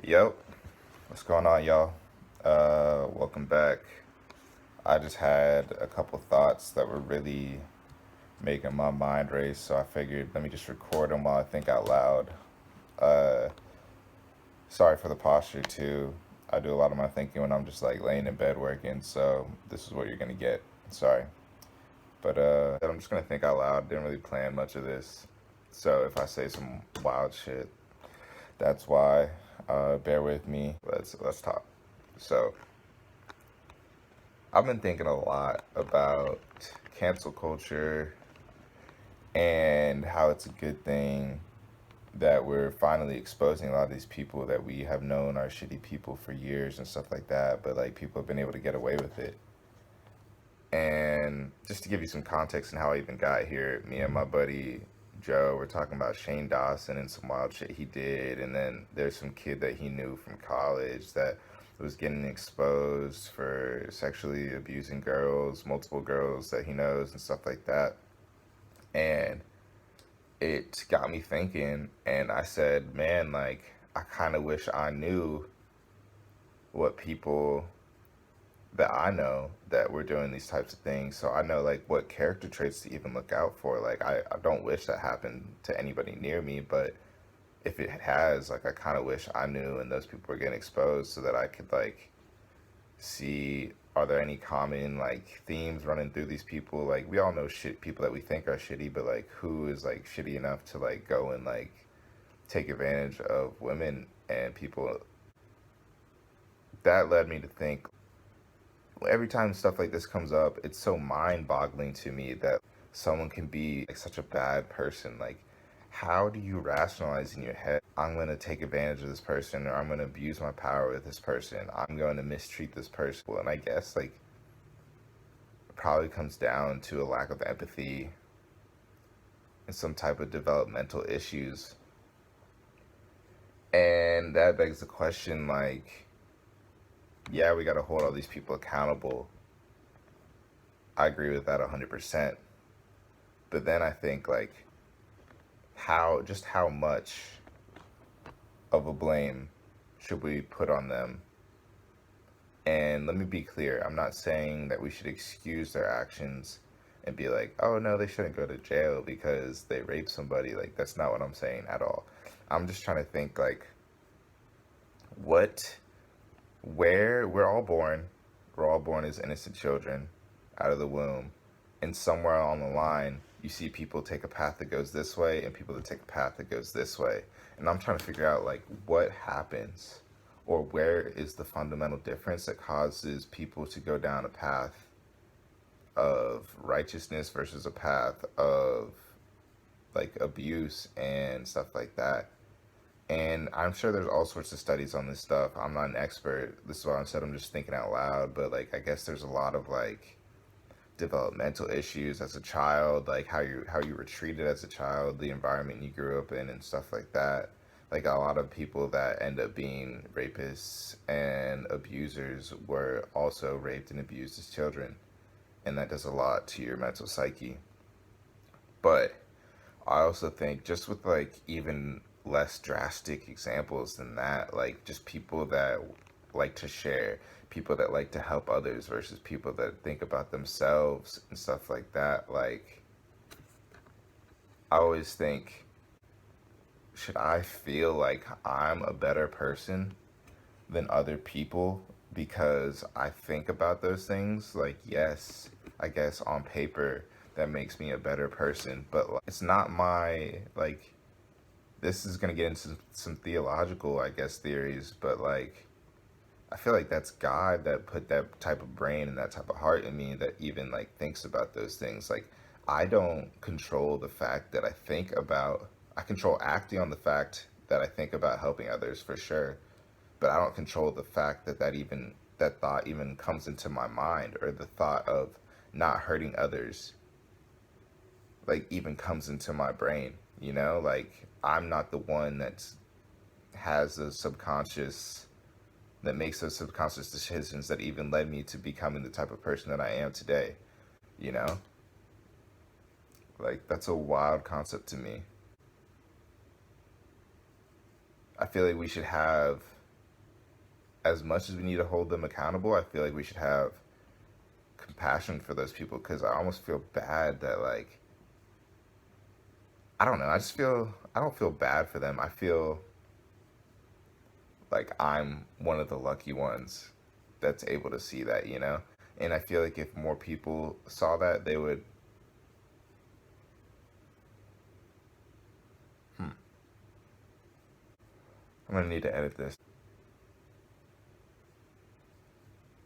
Yep, what's going on, y'all? Welcome back. I just had a couple thoughts that were really making my mind race, so I figured let me just record them while I think out loud. Uh, Sorry for the posture, too. I do a lot of my thinking when I'm just like laying in bed working, so this is what you're gonna get. Sorry. But I'm just gonna think out loud. Didn't really plan much of this. So if I say some wild shit, that's why. Bear with me. Let's talk. So I've been thinking a lot about cancel culture and how it's a good thing that we're finally exposing a lot of these people that we have known are shitty people for years and stuff like that, but like people have been able to get away with it. And just to give you some context on how I even got here, me and my buddy Joe were talking about Shane Dawson and some wild shit he did, and then there's some kid that he knew from college that was getting exposed for sexually abusing girls, multiple girls that he knows and stuff like that. And it got me thinking, and I said, man, like, I kind of wish I knew what people that I know that were doing these types of things. So I know like what character traits to even look out for. Like I don't wish that happened to anybody near me, but if it has, like I kind of wish I knew and those people were getting exposed so that I could like see are there any common like themes running through these people. Like we all know shit people that we think are shitty, but like who is like shitty enough to like go and like take advantage of women and people. That led me to think every time stuff like this comes up, it's so mind-boggling to me that someone can be like such a bad person. Like, how do you rationalize in your head, I'm going to take advantage of this person or I'm going to abuse my power with this person. I'm going to mistreat this person. And I guess like it probably comes down to a lack of empathy and some type of developmental issues. And that begs the question like, yeah, we got to hold all these people accountable. I agree with that 100%. But then I think like how much of a blame should we put on them? And let me be clear, I'm not saying that we should excuse their actions and be like, oh no, they shouldn't go to jail because they raped somebody. Like that's not what I'm saying at all. I'm just trying to think like what where we're all born as innocent children out of the womb, and somewhere along the line you see people take a path that goes this way and people that take a path that goes this way, and I'm trying to figure out like what happens or where is the fundamental difference that causes people to go down a path of righteousness versus a path of like abuse and stuff like that. And I'm sure there's all sorts of studies on this stuff. I'm not an expert. This is why I said I'm just thinking out loud. But like, I guess there's a lot of like developmental issues as a child, like how you were treated as a child, the environment you grew up in, and stuff like that. Like a lot of people that end up being rapists and abusers were also raped and abused as children, and that does a lot to your mental psyche. But I also think just with like even less drastic examples than that, like just people that like to share, people that like to help others versus people that think about themselves and stuff like that. Like I always think, should I feel like I'm a better person than other people because I think about those things? Like yes, I guess on paper that makes me a better person, but like, it's not my like this is gonna get into some theological, I guess, theories, but like, I feel like that's God that put that type of brain and that type of heart in me that even like thinks about those things. Like, I don't control the fact that I think about. I control acting on the fact that I think about helping others for sure, but I don't control the fact that that thought even comes into my mind or the thought of not hurting others like even comes into my brain, you know? Like I'm not the one that has the subconscious that makes those subconscious decisions that even led me to becoming the type of person that I am today, you know? Like that's a wild concept to me. I feel like we should have as much as we need to hold them accountable, I feel like we should have compassion for those people, because I almost feel bad that, like, I don't know. I don't feel bad for them. I feel like I'm one of the lucky ones that's able to see that, you know? And I feel like if more people saw that, they would. Hmm, I'm gonna need to edit this.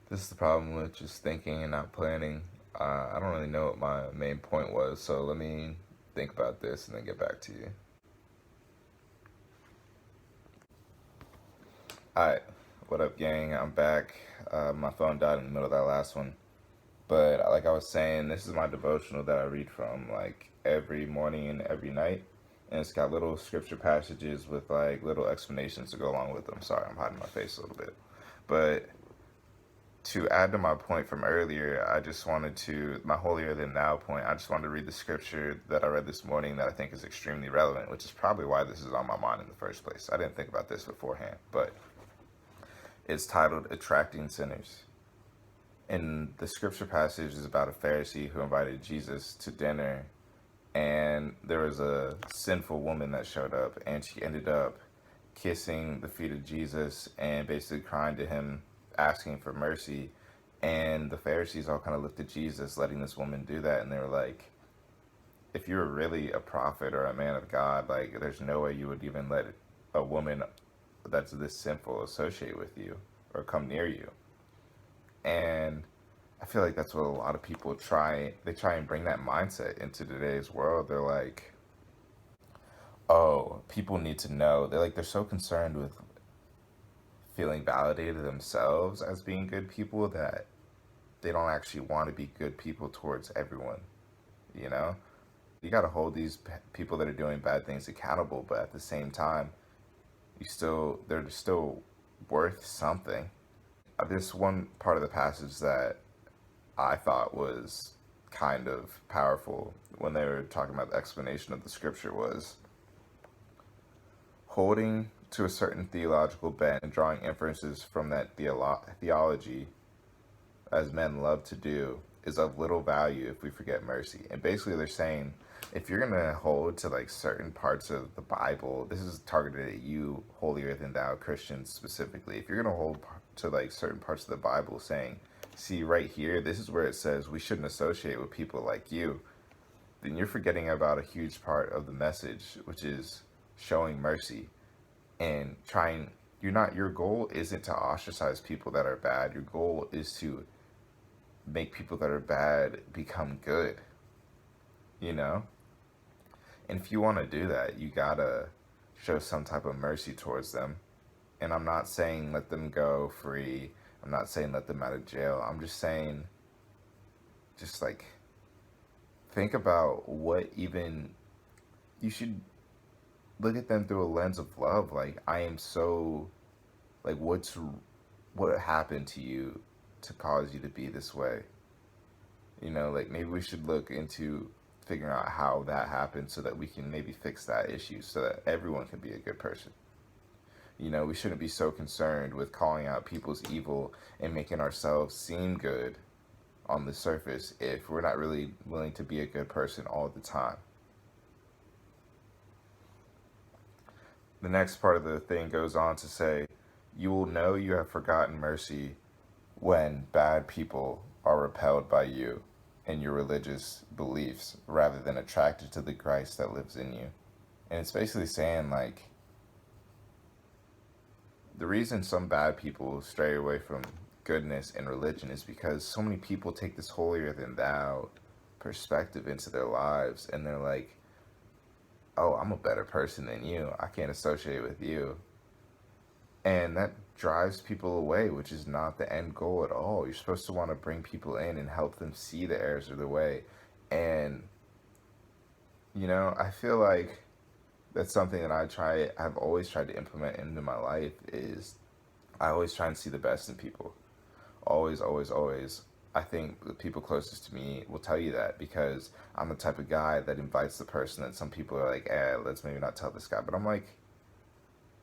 This is the problem with just thinking and not planning. I don't really know what my main point was, so let me think about this and then get back to you. Alright, what up, gang? I'm back. My phone died in the middle of that last one. But like I was saying, this is my devotional that I read from like every morning and every night. And it's got little scripture passages with like little explanations to go along with them. Sorry, I'm hiding my face a little bit. But to add to my point from earlier, I just wanted to, my holier than now point, I just wanted to read the scripture that I read this morning that I think is extremely relevant, which is probably why this is on my mind in the first place. I didn't think about this beforehand, but it's titled Attracting Sinners. And the scripture passage is about a Pharisee who invited Jesus to dinner, and there was a sinful woman that showed up, and she ended up kissing the feet of Jesus and basically crying to him, asking for mercy. And the Pharisees all kind of looked at Jesus letting this woman do that, and they were like, if you were really a prophet or a man of God, like, there's no way you would even let a woman that's this sinful associate with you or come near you. And I feel like that's what a lot of people try. They try and bring that mindset into today's world. They're like, oh, people need to know. They're so concerned with feeling validated themselves as being good people that they don't actually want to be good people towards everyone, you know? You got to hold these people that are doing bad things accountable, but at the same time, they're still worth something. This one part of the passage that I thought was kind of powerful when they were talking about the explanation of the scripture was holding to a certain theological bent and drawing inferences from that theology, as men love to do, is of little value if we forget mercy. And basically, they're saying if you're gonna hold to like certain parts of the Bible, this is targeted at you, holier than thou Christians specifically. If you're gonna hold to like certain parts of the Bible, saying, "See right here, this is where it says we shouldn't associate with people like you," then you're forgetting about a huge part of the message, which is showing mercy and trying. You're not. Your goal isn't to ostracize people that are bad. Your goal is to make people that are bad become good, you know? And if you want to do that, you gotta show some type of mercy towards them. And I'm not saying let them go free. I'm not saying let them out of jail. I'm just saying, just like, think about what even, you should look at them through a lens of love. Like, I am so, like, what happened to you to cause you to be this way? You know, like, maybe we should look into figuring out how that happened so that we can maybe fix that issue so that everyone can be a good person. You know, we shouldn't be so concerned with calling out people's evil and making ourselves seem good on the surface if we're not really willing to be a good person all the time. The next part of the thing goes on to say, you will know you have forgotten mercy when bad people are repelled by you and your religious beliefs rather than attracted to the Christ that lives in you. And it's basically saying, like, the reason some bad people stray away from goodness and religion is because so many people take this holier than thou perspective into their lives, and they're like, oh, I'm a better person than you. I can't associate with you. And that drives people away, which is not the end goal at all. You're supposed to want to bring people in and help them see the errors of the way. And, you know, I feel like that's something that I've always tried to implement into my life is I always try and see the best in people. Always, always, always. I think the people closest to me will tell you that because I'm the type of guy that invites the person that some people are like, let's maybe not tell this guy. But I'm like,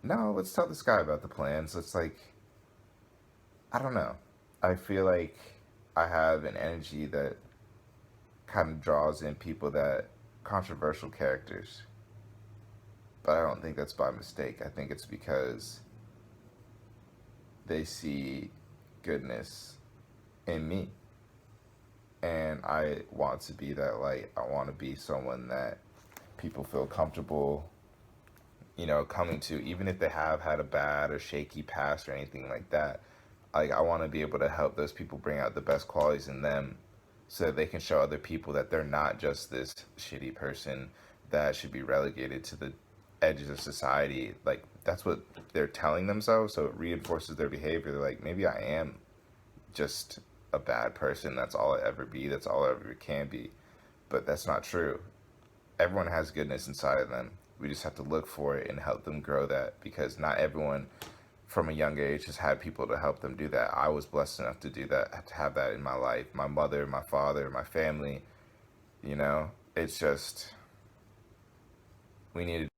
no, let's tell this guy about the plans. Let's like I don't know. I feel like I have an energy that kind of draws in people that controversial characters, but I don't think that's by mistake. I think it's because they see goodness in me, and I want to be that light. I want to be someone that people feel comfortable, coming to, even if they have had a bad or shaky past or anything like that. Like, I want to be able to help those people bring out the best qualities in them so that they can show other people that they're not just this shitty person that should be relegated to the edges of society. Like, that's what they're telling themselves, so it reinforces their behavior. They're like, maybe I am just a bad person. That's all I ever be. That's all I ever can be. But that's not true. Everyone has goodness inside of them. We just have to look for it and help them grow that, because not everyone from a young age has had people to help them do that. I was blessed enough to do that, to have that in my life. My mother, my father, my family, it's just, we need to